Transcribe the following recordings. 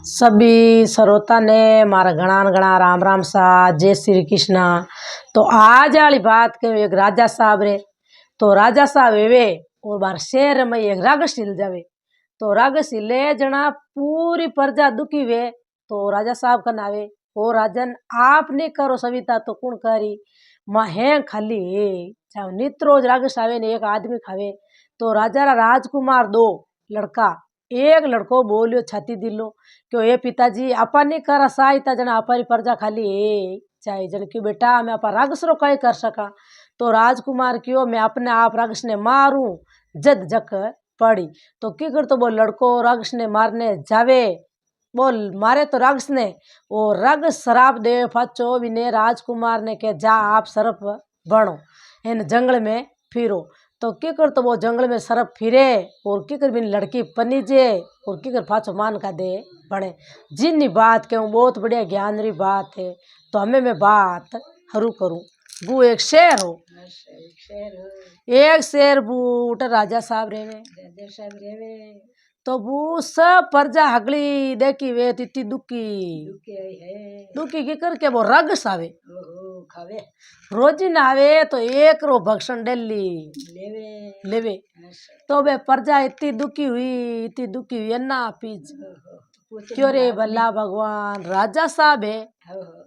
सभी श्रोता ने मारा घना घना राम राम सा जय श्री कृष्णा। तो आज वाली बात के एक राजा साहब रे। तो राजा साहब वे और बार शहर में एक राग सिल जावे। तो राग सिले जना पूरी प्रजा दुखी वे। तो राजा साहब का नावे ओ राजन आप नहीं करो सविता तो कौन करी महें खाली चाहे नित रोज राग सावे ने एक आदमी खावे। तो राजा रा राजकुमार दो लड़का एक लड़को बोलियो छाती दिलो क्यों ये पिताजी आपा नहीं करा सहायता जना आपरी प्रजा खाली है चाहे जन की बेटा मैं आपा रागस रो कई कर सका। तो राजकुमार क्यों मैं अपने आप रागस ने मारूं जद जक पड़ी। तो की कर तो वो लड़को रागस ने मारने जावे बोल मारे तो रागस ने वो रग शराब दे फाचो विने राजकुमार ने के जा आप सरप बनो इन जंगल में फिरो। तो की कर तो वो जंगल में सरप फिरे और की कर बिन लड़की पनीजे और की कर फाचो मान का दे बने जिन्नी बात कहूँ बहुत बढ़िया ज्ञान री बात है। तो हमें मैं बात हरू करूँ बू एक शेर हो एक शेर बूट राजा साहब रेवे। तो बू सब प्रजा हगली देखी वे तिती दुखी की करके वो रग सावे खावे रोजी ना आवे तो एक रो भक्षण डेली लेवे। तो वे प्रजा इतनी दुखी हुई ना पीज क्यों रे भला भगवान राजा साहब है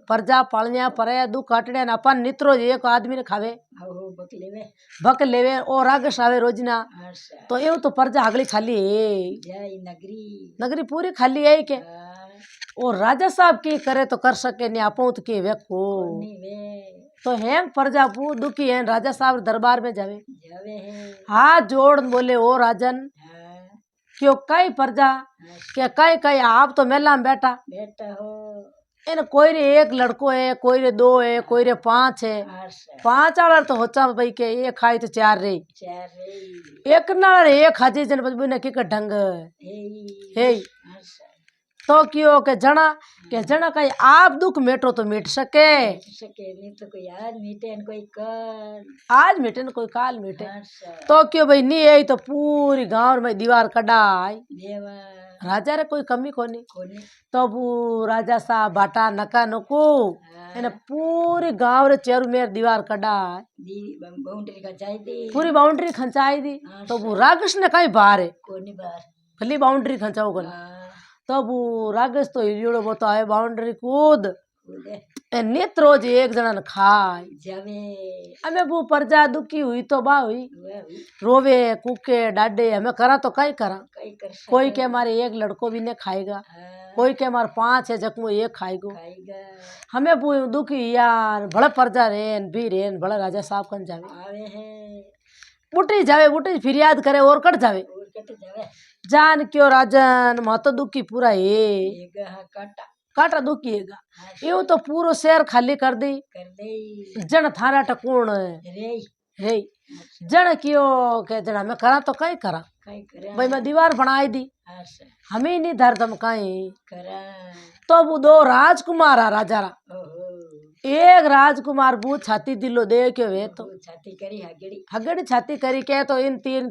प्रजा पालनिया पर दुख काटने अपन नित्रो एक आदमी ने खावे बक लेवे और राग सावे रोजना। तो ये तो प्रजा अगली खाली है नगरी पूरी खाली है के और राजा साहब की करे तो कर सके नहीं आपो तो के वे को तो है प्रजा पू दुखी है राजा साहब दरबार में जावे हाथ जोड़ बोले ओ राजन क्यों कई प्रजा क्या कई कई आप तो मेला में बैठा हो इन कोई रे एक लड़को है कोई रे दो है कोई रे पांच है पांच वाला तो होचा भाई के एक खाई तो चार रे एक नाल एक खाजी जन बजबू ने की का ढंग है। तो क्यों के जना कहीं आप दुख मेटो तो मिट सके नहीं तो कोई आज मीटे कोई कल आज मीटे न कोई काल मीटे। तो क्यों भाई नहीं है तो पूरी गांव में दीवार कढ़ाई राजा रे कोई कमी कोनी तो वो राजा साहब बाटा नका नको इन पूरी गांव रे चेरू मेर दीवार कढ़ाई पूरी बाउंड्री खंचाई दी। तो वो रागस ने कहीं बाहर है भली बाउंड्री खंचाओ गल। तो वो रागस तो हिलियोड़ो बोतो है बाउंड्री कूद नित रोज एक जना ने खाए हमें वो प्रजा दुखी हुई तो बा हुई रोवे कुके डाडे हमें करा तो कई करा कोई के हमारे एक लड़को भी नहीं खाएगा कोई के हमारे पांच है जख्मो एक खाएगो हमें वो दुखी यार बड़ा प्रजा रेन भी रेन बड़ा राजा साहब कन जावे बुटी फिर याद करे और कट जावे जान क्यों राजन मा तो दुखी पूरा है काटा दुखी है यूं तो पूरा शहर खाली कर दी जन थारा टकूण रे जन क्यों के जन हमें करा तो कई करा भाई मैं दीवार बनाई दी हमें नहीं धर दम कहीं तो वो दो राजकुमार आ राजा रा एक राजकुमार बू छाती दिलो दे के वे तो छाती करी हगड़ी छाती करी के तो इन तीर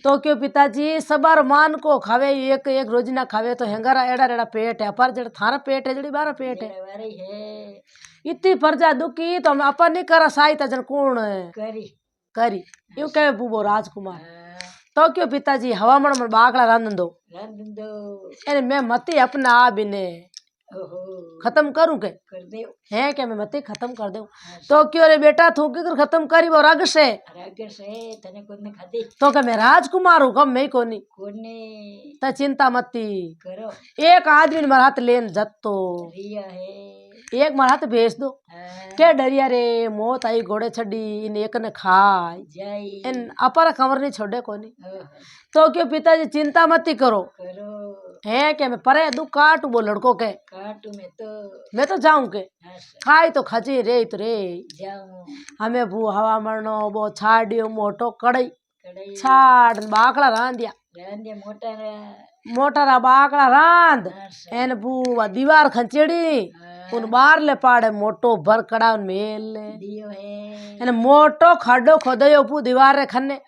तो क्यों पिताजी सबार मान को खावे एक एक रोज ना खावे तो हेंगारा एड़ा पेट है पर जड़ थारा पेट है जड़ी बारा पेट है इतनी प्रजा दुखी तो हम अपन नहीं करा सहायता जन कौन करी यूं कहे बूबो राजकुमार। तो क्यों पिताजी हवामन में बागला रांधन दो मैं मती अपना आ बिने खत्म करूं के है क्या मैं मती खत्म कर दूं। तो क्यों रे बेटा तू की खत्म करी वो राग से तने कोने खादी तो क्या मैं राजकुमार हूं कम मैं कोनी त चिंता मती करो एक आदमी मारा हाथ लेन जत्तो एक मारा हाथ भेज दो क्या डरिया रे मौत आई घोड़े छड़ी इन एक ने खाई इन अपर खबर नहीं छोड़े कोनी। तो क्यों पिताजी चिंता मती करो है क्या मैं परे दू काटू वो लड़को के मैं तो जाऊं के खाई तो खजी रे तो रे हमें वो हवा मरनो वो छाड़ियो मोटो कड़ई छाड़ बाकड़ा रांध दिया मोटा बाकड़ा रांध एन बुआ दीवार खंचेड़ी उन बार ले पाड़े मोटो भर कड़ा मेल एन मोटो खड्डो खोदयो पू दीवार रे खन्ने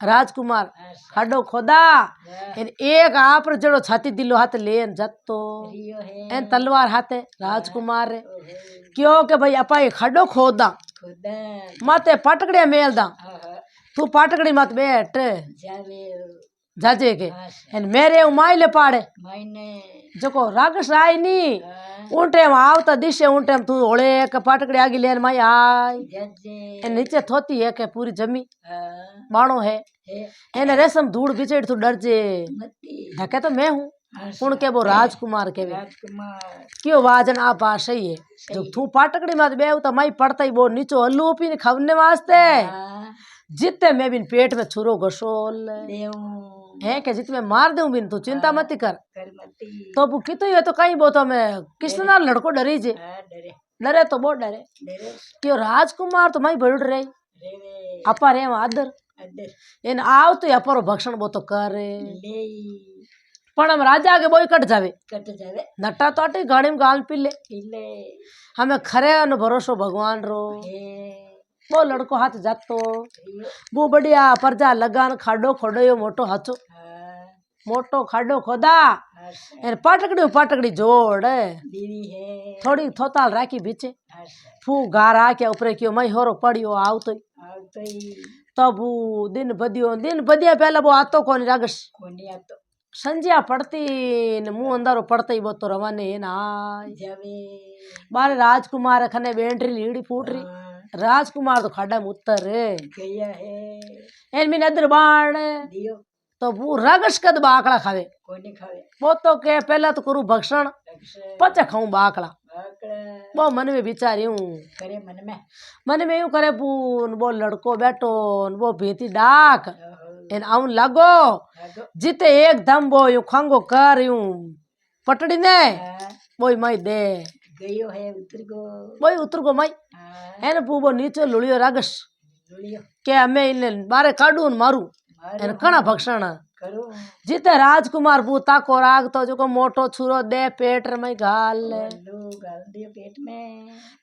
राजकुमार खाडो खोदा एन एक आप जड़ो छाती दिलो हाथ लेन जतो एन तलवार हाथे राजकुमार रे क्यों के भाई अपा ये खाडो खोदा माते पाटकड़िया मेल दा तू पाटकड़ी मत बैठ जाजे के एन मेरे उमाइले पाड़े जको रागस आई नी उन टाइम आवता दिशे उन टाइम तू होले के पाटकड़ी आगी लेन माई आई एन नीचे थोती है के पूरी जमी बाणो है एने रेशम धूड़ बिचेड़ तू डर जे ढके तो मैं हूँ कौन के वो राजकुमार के क्यों वाजन आ बात सही है जब तू पाटकड़ी मत बेहू तो माई पड़ता ही वो नीचो हल्लू पी खाने वास्ते जितने मैं बिन पेट में छुरो घसोल है के जित में मार दूं बिन तू चिंता मत कर तो वो कितो है तो कहीं वो तो मैं किसने ना लड़को डरी जे डरे तो बहुत डरे क्यों राजकुमार तो माई बढ़ रही अपा रे आदर इन आव तो अपर भक्षण वो तो करे पण हम राजा के बोई कट जावे नटा तो अटी घाड़ी में गाल पी ले हमें खरे न भरोसो भगवान रो वो लड़को हाथ जातो वो बढ़िया परजा लगान खाडो खोडो मोटो हाचो मोटो खाडो खोदा पाटकड़ी जोड़ थोड़ी थोताल राखी बीचे फू गार आके ऊपर क्यों मई होरो पड़ियो आव तो तब दिन बदिया पहला वो आतो कौन रागस संजिया पड़ती न मुंह अंधारो पड़ता ही वो तो रवाने ना बारे राजकुमार खने बेंट्री लीड़ी फूट रही राजकुमार तो खाड़ा में उतर गया है एन में नदर बाण तो वो रगस कद बाकड़ा खावे वो तो के पहला तो करू भक्षण पचे खाऊं बाकड़ा वो मन में विचारी हूँ मन में यूं करे पून वो लड़को बैठो वो भीती डाक इन आउन लागो जिते एकदम वो यूं खंगो कर यूं पटड़ी ने वो मई दे गयो है उतर गो मई है ना वो नीचे लुड़ियो रागस के हमें इन बारे काडू मारू एन कणा भक्षण जिते राजकुमार बू ताको राग तो जो को मोटो छुरो दे पेट में घाल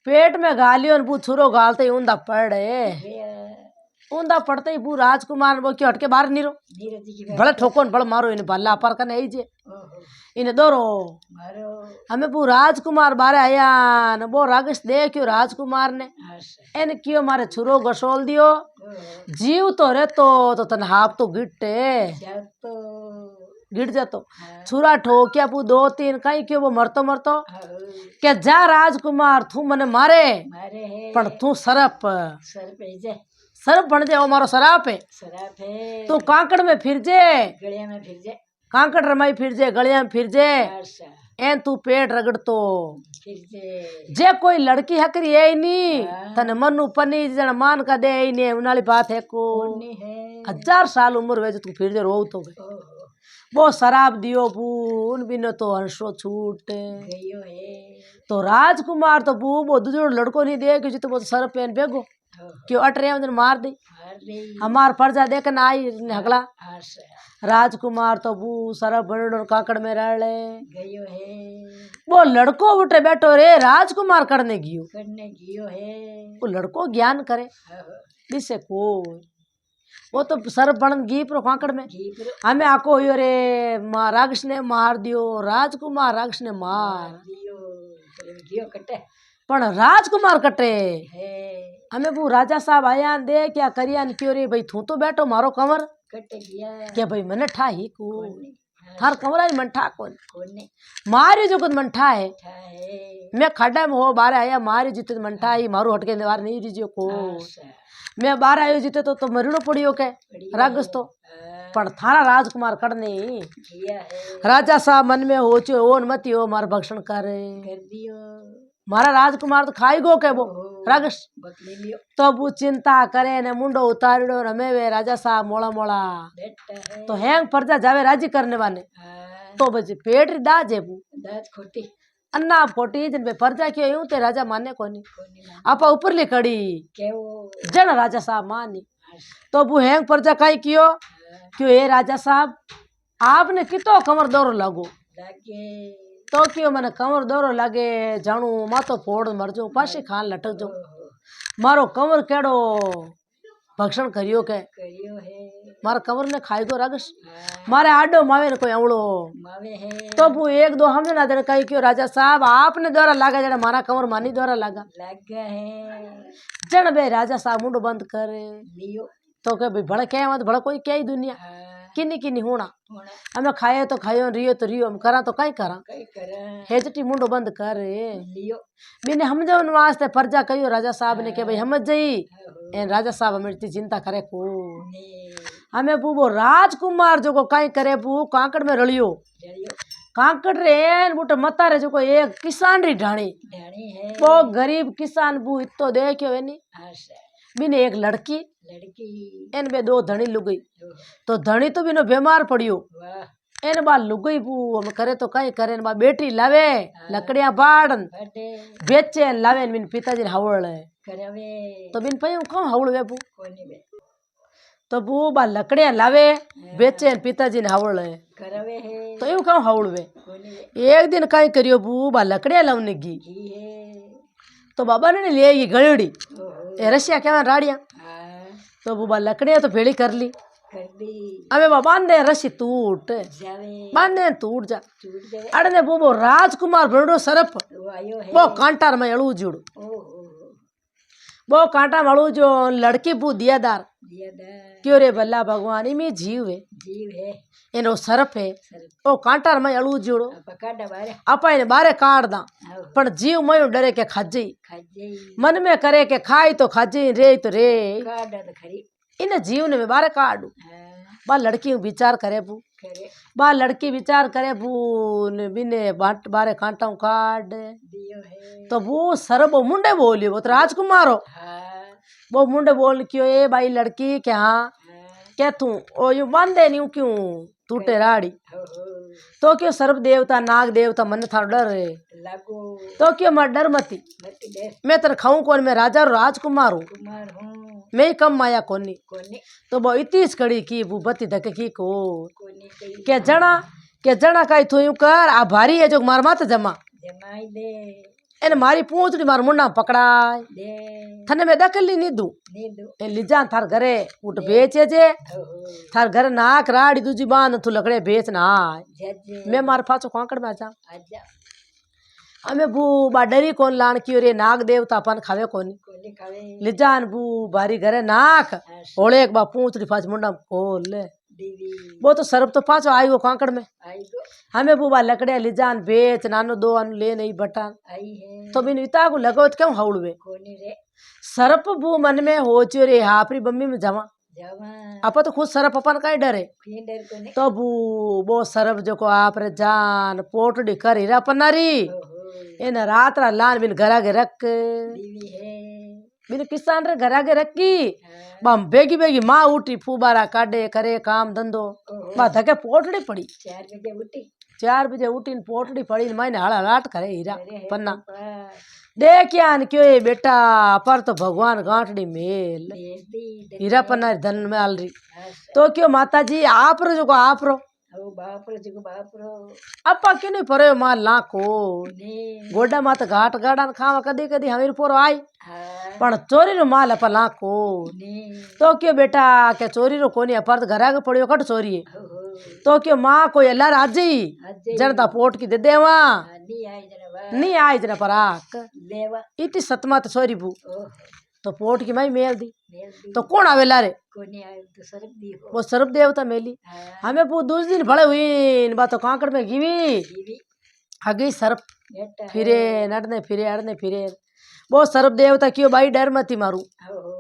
पेट में घालियो बू छुरो घालते ही ऊंधा पड़ते ही बू राजकुमार वो क्यों हटके बाहर नीरो भले ठोको भले मारो इन भला पर कने जे इन दोरो हमें बू राजकुमार बारे आया न वो रागस दे क्यों राजकुमार ने एन क्यों मारे छुरो घसोल दियो जीव तो रे तो तन हाप तो गिट जातो छुरा ठोकिया पू 2-3 कहीं क्यों वो मरतो क्या जा राजकुमार तू मने मारे पर तू सरप बन जाए वो मारो सराप है तू कांकड़ में फिर जे कांकड़ रमाई फिर जे गलिया में फिर जे एन तू पेट रगड़ तो जे कोई लड़की हकरी है नी तने मनु पनी जन मान का दे नी उनाली बात है को 1000 साल उम्र वे तू फिर जे रो तो वो शराब दियो बून बिनो तो हर्षो छूट तो राजकुमार तो वो दूसरो लड़को नहीं दे कि तो सर पेन बेगो क्यों अट रहे मार दी हमार प्रजा देखना आई हगला राजकुमार तो बू सारा बड़ काकड़ में रह गयो है वो लड़को उठे बैठो रे राजकुमार करने गियो है वो लड़को ज्ञान करे जिसे को वो तो सर बन गी प्रो काकड़ में हमें आको हो रे रागस ने मार दियो राजकुमार रागस ने मार दियो कटे पण राजकुमार कटे हमें वो राजा साहब आया दे क्या करिया क्यों रे भाई तू तो बैठो मारो कमर कट गया क्या भाई मैंने ठा ही को थार कमरा ही मन ठा कौन मारी जो कुछ मन ठा है मैं खड्डा में हो बाहर आया मारी जीते मन ठा ही मारू हटके बाहर नहीं रिजियो को मैं बाहर आयो जीते तो मरीनो पड़ियो के रागस तो पण थारा राजकुमार करने राजा साहब मन में हो चो ओन मती हो मार भक्षण कर दियो मारा राजकुमार तो खाई गो के वो रागस तो वो चिंता करे ने मुंडो उतारियो हमें वे राजा साहब मोड़ा मोड़ा तो हैंग प्रजा जावे राजी करने वाले तो बजे पेट री दाज है वो खोटी अन्ना खोटी जिन पे प्रजा क्यों यूं ते राजा माने कोनी आपा ऊपर ले कड़ी जन राजा साहब मानी तो वो हैंग प्रजा काई कियो क्यों ये राजा साहब आपने कितो कमर दौर लागो तो क्यों मैंने कमर दौरो लागे जाणू मातो फोड़ मर जाऊं पासी खान लटक जाऊं मारो कमर केड़ो भक्षण करियो है मारा कमर में खाई गो रगस मारे आडो मावे ने कोई अवड़ो मावे है तो वो एक दो हमने ना देना कही क्यों राजा साहब आपने द्वारा लागा जड़ा मारा कमर मानी द्वारा लागा लगा है जन बे राजा साहब मुंडो बंद करे लियो तो के भाई भड़ा क्या मत भड़ा कोई क्या ही दुनिया किन्नी किन्नी होना होना हमें खाए तो खायो रियो तो रियो हम करा तो कई करा कई करा हेजटी मुंडो बंद करे लियो मैंने हम जो वास्ते पर्जा कहियो राजा साहब ने के भाई हम जई एन राजा साहब हमें इतनी चिंता करे को ने हमें वो राजकुमार जो को कई करे बू कांकड़ में रलियो जलियो कांकड़ रे बूटे मता रे जो को एक किसान री ढाणी ढाणी है वो गरीब किसान बू इतो देखियो एनी आशा बिने एक लड़की लड़की एन बे दो धणी लुगई तो धणी तो बिनो बीमार पड़ियो वाह एन बा लुगई बू हम करे तो कई करे बा बेटी लावे लकड़ियां बाड़न बटे बेचे लावे बिन पिताजी ने हवड़ करवे तो बिन पयो कौन हवड़ वे बू कोनी बे तो बू बा लकड़ियां लावे बेचे पिताजी ने हवड़ करवे है तो यूं कौन हवड़ वे कोनी बे एक दिन कई करियो बू बा लकड़ियां लावने गी घी है तो बाबा ने ले गई गळड़ी ओहो ए रसिया क्या राड़िया हाँ तो बू बा लकड़ियां तो भेड़ी कर ली कर दी अबे बा बांधे रस्सी टूट जावे बांधे टूट जा छूट जावे अड़ने वो राजकुमार बड़ो सरप वो आयो है वो कांटार में अड़ू जुड़ ओहो वो कांटा में अड़ू जो लड़की बू दियादार दिया दा क्यों रे भला भगवान इमे जीव है जीव है एनो सरप है सर वो कांटार में अड़ू जुड़ो पकाड़ा बारे आपा इने बारे काट दा आओ पण जीव मयो डरे के खाजी खाजे मन में करे के खाई तो खाजी रे तो रे काड़ा तो खरी इन जीव ने मैं बारे काटू हाँ बा लड़की विचार करे बू करे बा लड़की विचार करे बू ने बिने बाट बारे कांटा काट दियो है तो वो सरब वो मुंडे बोलियो वो तो राजकुमार हो हाँ वो मुंडे बोल क्यों ए भाई लड़की क्या हाँ हाँ क्या तू ओ यूं बांधे नहीं क्यों टूटे राड़ी ओहो तो क्यों सर्व देवता नाग देवता मन था डर रे लागो तो क्यों मैं डर मती मत दे मैं तेरे खाऊं कौन मैं राजा और राजकुमार हूँ कुमार हूँ मैं ही कम माया कोनी कोनी तो वो इतीस कड़ी की वो बत्ती धके की को कोनी कई के जना का तू यूं कर आ भारी है जो मार मात जमा जमाई दे एने मारी पूंछड़ी मार मुंडा पकड़ाय दे थने में दकली नीदू नीदू ए लिजा थार घरे उठ बेचे जे ओहो थार घर नाक राड़ी दूजी बांध तू लकड़े बेच ना आय जजे मैं मार पाछो कांकड़ में आजा आजा हमें बू बा डरी कौन लान की रे नाग देवता अपन खावे कोनी कोनी खावे लिजान बू भारी घरे नाक होले एक बा पूंछड़ी फाच मुंडा खोल ले दीवी वो तो सरब तो पाछो आई वो कांकड़ में आई गो हमें बुबा लकड़िया लिजान बेच नानो दो अनु ले नहीं बटान आई है तो बिन इता को लगो क्यों हौड़वे कोनी रे सरप बू मन में हो चो रे हापरी बम्मी में जमा जमा आप तो खुद सरप अपन का डरे की डर कोनी तो बू वो सरप जो को आप रे जान पोटड़ी कर हीरा पन्नारी ओहो इन रात रा लान बिन घरा के रख दीवी है बिन किसान रे घरा के रखी हाँ बम बेगी बेगी माँ उठी फूबारा काटे करे काम धंधो ओहो बा धके पोटड़ी पड़ी 4 बजे उठी 4 बजे उठीन पोटड़ी पड़ी मैंने हड़ा हलाट करे हीरा अरे है पन्ना पापा देखिया क्यों ये बेटा पर तो भगवान गांठड़ी मेल भेज दी हीरा पन्ना धन में आलरी आशा तो क्यों माता जी आप रो जो को आप रो ओ बाप रो जगो बाप रो अपा क्यों नहीं परे माल ना को ने गोडा मात घाट गाड़ान खावा कदी कदी हमीर पोरो आई हाँ पण चोरी रो माल अपा ला को ने तो क्यों बेटा के चोरी रो कोनी अपर तो घरा के पड़ियो कट चोरी है ओहो तो क्यों माँ कोई अल्लाह राजी अजय जनता पोट की दे देवा नी आई जनवा नहीं आई जना पराक देवा इतनी सतमा तो चोरी बू ओहो तो पोट की माई मेल दी भेज दी तो कौन आवेला रे कोनी आयो तो सरक दी हो वो सर्व देवता मेली हाँ हमें वो दूसरे दिन भले हुई बात तो कांकड़ में गिवी दीवी हगी सर्प बेटा फिरे नड़ने फिरे अड़ने फिरे वो सर्व देवता क्यों भाई डर मती मारू ओहो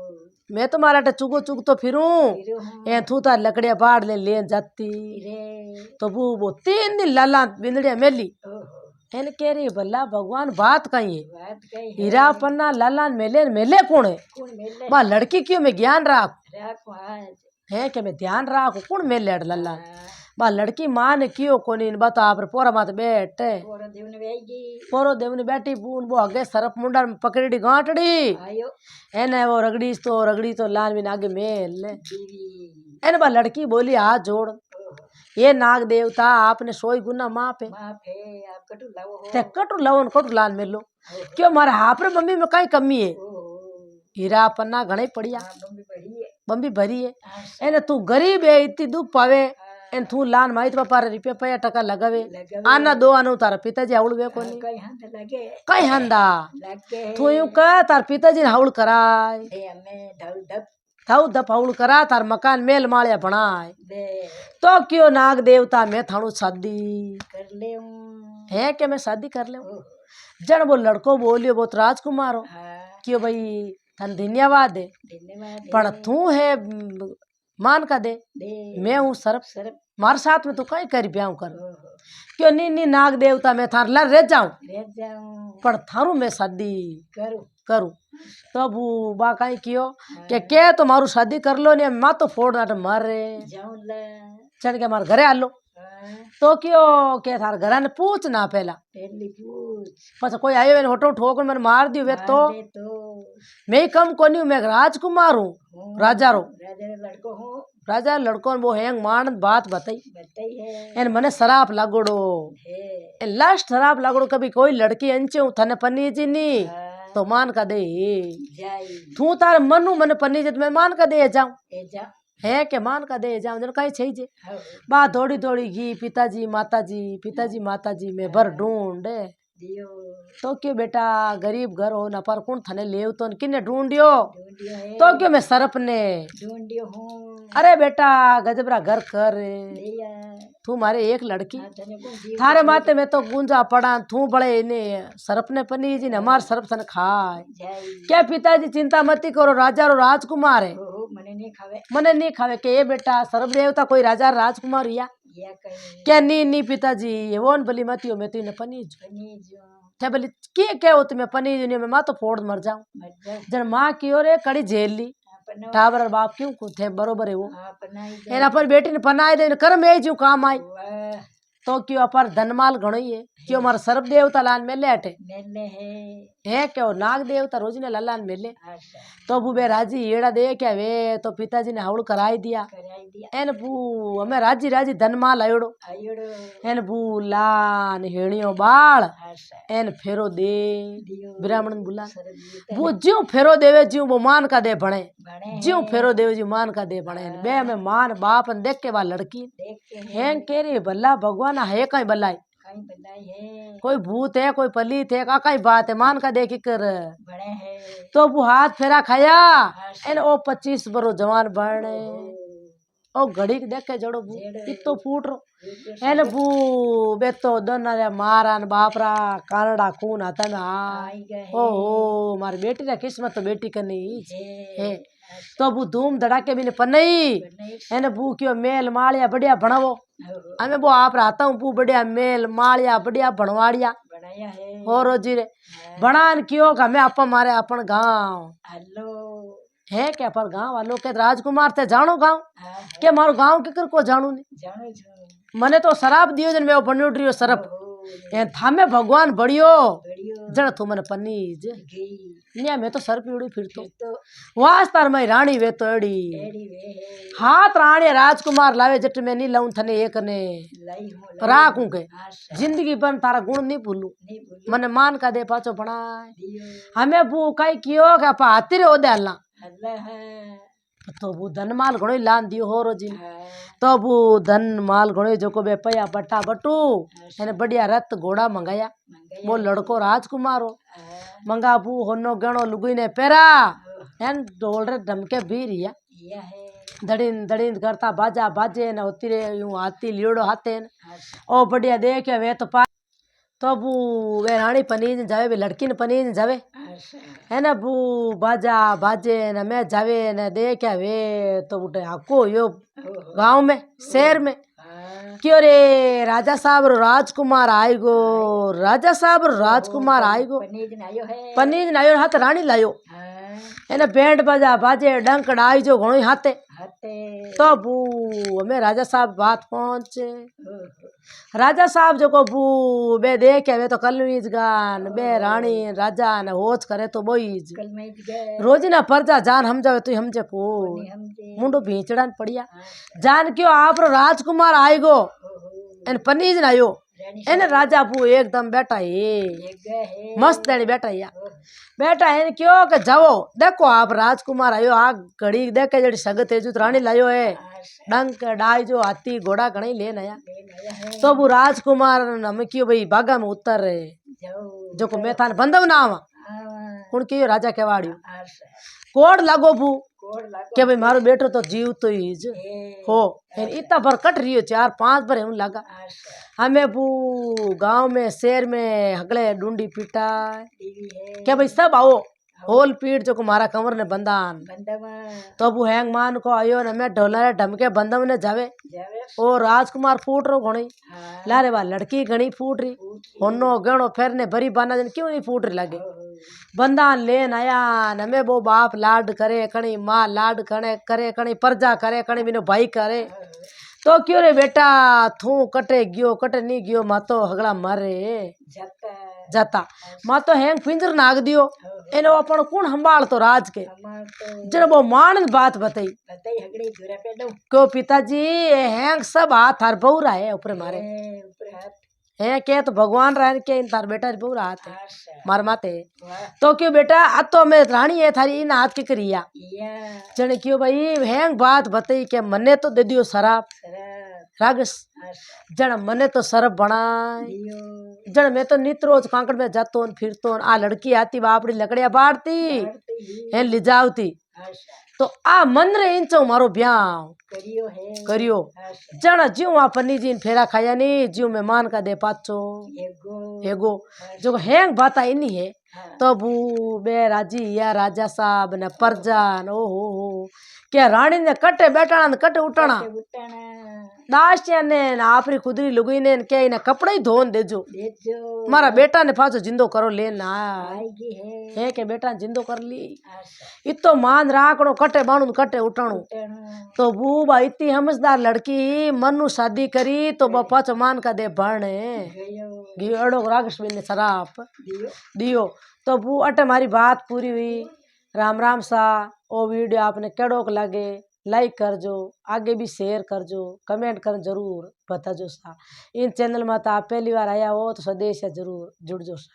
मैं तो मारा चुगो चुग तो फिरूं फिरो हूँ ए थू तार लकड़िया बाढ़ ले जाती फिरे तो वो 3 दिन लाला बिंदड़िया मेली ओहो एन कह रही भला भगवान बात कही है बात कही है हीरा पन्ना लाला मेले मेले कौन है कौन मेले बा लड़की क्यों मैं ज्ञान राख राखो आज है कि मैं ध्यान राखू कौन मेले लल्ला हाँ बा लड़की माँ ने क्यों कोनी बता आप पोरा मात बैठ पोरो देवन वेगी पोरो देवनी बैठी बून वो आगे सरप मुंडा में पकड़ी गांठड़ी आयो एने वो रगड़ी तो लाल बिन आगे मेल दीवी एने बा लड़की बोली हाथ जोड़ ओहो ये नाग देवता आपने सोई गुना माँ पे माफ है आप कटु लाओ हो ते कटु लवन कटु लाल मेलो ओहो क्यों मारे हापरे मम्मी में कई कमी है ओहो हीरा पन्ना घणे पड़िया हाँ मम्मी बढ़ी है बम्बी भरी है एने तू गरीब है इतनी दुख पावे एन तू लान माई तो पारे रुपया पया टका लगावे आना दो आनो तारा पिताजी हाउल वे कोनी कहीं हाथ लगे कई हंदा लगे तू यूं कह तार पिताजी ने हाउल कराय दे हमें ढल ढप थाउ दफ हाउल करा तार मकान मेल मालिया बनाए दे तो क्यों नाग देवता मैं थानू शादी कर ले है के मैं शादी कर ले जन वो लड़को बोलियो वो तो राजकुमार हो हाँ क्यों भाई थन धन्यवाद है धन्यवाद पर तू है मान का दे दे मैं हूँ सरप सरप मार साथ में तू कहीं कर ब्याह कर ओहो क्यों नी नी नाग देवता मैं थार लड़ रह जाऊं रह जाऊं पर थारू मैं शादी करूं करूं तब वो बा कहीं कियो के तो मारू शादी कर लो ने माँ तो फोड़ नाट मर रे जाऊं ला चढ़ के मार घरे आ लो हाँ, तो क्यों के थार घर ने पूछ ना पहला पहली पूछ पछ कोई आयो मैंने होटो ठोक मैंने मार दियो वे तो दे तो मैं ही कम कोनी हूँ मैं राजकुमार हूँ हूँ राजा रो राजा रे लड़को हूँ राजा लड़को ने वो हैंग मान बात बताई बताई है एन मने शराब लागोड़ो है ए लास्ट शराब लागोड़ो कभी कोई लड़की अंचे हूँ थने पन्नी जी नी हाँ, तो मान का दे जाई तू तार मनु मने पन्नी जी तो मैं मान का दे जाऊं ए जा है के मान का दे जाऊं जन कहीं छई जे हाँ, बात दौड़ी दौड़ी घी पिताजी माताजी में भर ढूंढे दियो तो क्यों बेटा गरीब घर हो ना पर कौन थने लेव तो किन्ने ढूंढियो ढूंढियो है तो क्यों मैं सरप ने ढूंढियो हूँ अरे बेटा गजबरा घर कर दिया तू मारे एक लड़की हाँ, तने कौन जीव थारे माते में तो गुंजा पड़ा तू बड़े ने सरप ने पनी जी ने हमार सरप सन खाए जाई क्या पिताजी चिंता मती करो राजा रो राजकुमार है ओहो मने नहीं खावे मने नहीं खावे के ये बेटा सर्व देवता कोई राजा राजकुमार या या कहीं क्या नी पिताजी ये वो बली मती हो मैं तो इन्हें पनीज बनी जो क्या बली क्या हो तुम्हें पनीज नहीं मैं माँ तो फोड़ मर जाऊं मर जा जन माँ की ओर कड़ी झेल ली अपना टाबर और बाप क्यों को थे बरोबर है वो हाँ बनाई एना अपन बेटी ने पनाए दे कर में जो काम आई वाह तो क्यों अपर धनमाल घणो ही है क्यों हमारा सर्व देवता लान में लेटे मेले है क्यों नाग देवता रोज ने ललान मेले अच्छा तो बुबे राजी येड़ा दे क्या वे तो पिताजी ने हाउल कराई दिया कराई दिया एन बू हमें राजी राजी धनमाल आयोड़ो आयोड़ो एन बू लान हेणियो बाल अच्छा एन फेरो दे दियो ब्राह्मण बुला सरबीत वो ज्यों फेरो देवे ज्यों वो मान का दे भणे बने ज्यों फेरो देवे ज्यों मान का दे भणे बे में मान बाप न देख के बा लड़की देख के हैंग केरी भला भगवान है कहीं भलाई कहीं बनाई है कोई भूत है कोई पलीत है का कहीं बात है मान का देखी कर बड़े हैं तो वो हाथ फेरा खाया एन ओ 25 बरो जवान बने ओ घड़ी देख के जड़ो बू इतो फूट रो एन बू बे तो दोना रे मारान बापरा कानड़ा खून आता में आई गए ओहो मारी बेटी रा किस्मत तो बेटी का नहीं है है तो बू धूम धड़ाके भी ने पनई एने बू क्यों मेल मालिया बढ़िया बनावो हमें वो आप रहता हूँ बू बढ़िया मेल मालिया बढ़िया बनवाड़िया बनाया है हो रोजी रे बनान क्यों हमें अपन मारे अपन गाँव हेलो है क्या पर गाँव वालों के राजकुमार थे जानो गाँव हाँ के मारो गाँव के कर को जानो नहीं जानो जो मने तो शराब दियो जन मैं बनो रियो सरप ए थामे भगवान बढ़ियो बढ़ियो जड़ तू मन पनीज घी न्या मैं तो सर पीड़ी फिर तो तो वास तार मई रानी वे तो एड़ी एड़ी वे है हाथ राणी राजकुमार लावे जट में नहीं लाऊं थने एक ने लाई हूँ राखूं के आशा जिंदगी बन तारा गुण नहीं भूलू नहीं बोली मने मान का दे पाचो बनाए दियो हमें बू कई कियो का पा हाथी रे ओदे हलना अल्लाह है तो वो धन माल घणो ही लान दियो हो रोजी हाँ तो वो धन माल घणो ही जो को बे पया बट्टा बटू एने बढ़िया रथ घोड़ा मंगाया वो लड़को राजकुमार हो मंगा बू होनो गणो लुगई ने पेरा एन डोल रे धमके भी रिया यह है दड़िन दड़िन करता बाजा बाजे न होती रे यूं हाथी लियोड़ो हाथे न आशा ओ बढ़िया देख वे तो पा तो बू वे रानी पनीज जावे वे लड़की ने पनीज जावे आशा है ना बू बाजा बाजे न मैं जावे न देखा वे तो उठे हको यो गांव में शहर में हाँ क्यों रे राजा साहब रो राजकुमार आएगो राजा साहब रो राजकुमार आएगो पनीर आयो है पनीज नायो हाथ रानी लायो हाँ है ना बैंड बाजा बाजे डंक डाई जो घणो हाथे हाथे तो बू हमें राजा साहब बात पहुंचे ओहो, राजा साहब जो को बू बे देखे वे तो कलवीज गान बे रानी राजा ने होच करे तो बोईज कल मैं गए रोजी ना परजा जान हम जावे तो हमजे पो हम दे मुंडो भीचड़ान पड़िया जान क्यों आप रो राजकुमार आएगो ओहो एन पनीज ना आयो એને राजा बू एकदम बैठा है मस्त है बैठा या बैठा है क्यों के जाओ देखो आप राजकुमार आयो आ घड़ी देखे जड़ी सगत है जो रानी लायो है डंक डाई जो हाथी घोड़ा घणी लेन आया तो वो राजकुमार हम क्यों भाई बागा में उतर रहे जो को मैं थाने बंदव ना आवा कुण क्यों राजा केवाड़ियो कोड लागो बू के भाई मारो बेटो तो जीव तो ही हो इतना पर कट रही हो 4-5 बार हम लगा हमें बू गांव में शहर में हगले डूंडी पीटा क्या भाई सब आओ होल पीट जो को मारा कमर ने बंदान तो बू हैंग मान को आयो न मैं ढोला ढमके बंदम ने जावे ओ राजकुमार फूट रो घणी लारे वा लड़की घणी फूट रही होनो गणो फेर ने भरी बाना जन क्यों नहीं फूट रही लगे बंदान लेन आया न मैं वो बाप लाड करे कणी माँ लाड करे कणी प्रजा करे कणी बिनो भाई करे तो क्यों रे बेटा थू कटे नहीं गयो मा तो हगड़ा मारे जाता मा तो हैंग पिंजर नाग दियो एनो अपन कौन संभाल तो राज के जन वो मान बात बताई क्यों पिताजी ये हैंग सब हाथ हार बहुरा है ऊपर मारे है के तो भगवान रहे के इन तार बेटा बहुरा हाथ है मार माते तो क्यों बेटा आ तो मैं रानी है थारी इन हाथ के करिया जन क्यों भाई हैंग बात बताई के मने तो दे दियो शराब रागस जन मने तो सरब बना जन मैं तो नित रोज कांकड़ में जातो फिरतो आ लड़की आती बापड़ी लकड़िया बाड़ती है ले जावती तो आ मन रे इंचो मारो ब्याह करियो जन ज्यू आ पन्नी जी फेरा खाया नहीं ज्यू मेहमान का दे पाचो एगो जो हैंग बाता इनी है तो बू बे राजी या राजा साहब ने प्रजा ओ हो क्या रानी ने कटे बैठाना ने कटे उठाना दासिया ने आपरी खुदरी लुगई ने क्या इने कपड़े ही धोन देजो मारा बेटा ने पाछो जिंदो करो लेना है के बेटा जिंदो कर ली इतो मान राखड़ो कटे बाणु कटे उठाणो तो बूबा इतनी समझदार लड़की मनु शादी करी तो बा पाछो मान का दे भरने अड़ो रागस ने शराब दियो तो बू अटे मारी बात पूरी हुई राम राम सा ओ वीडियो आपने केड़ो लगे लाइक करजो आगे भी शेयर करजो कमेंट कर जरूर बताजो सा इन चैनल में तो आप पहली बार आया हो तो स्वदेश जरूर जुड़जो सा।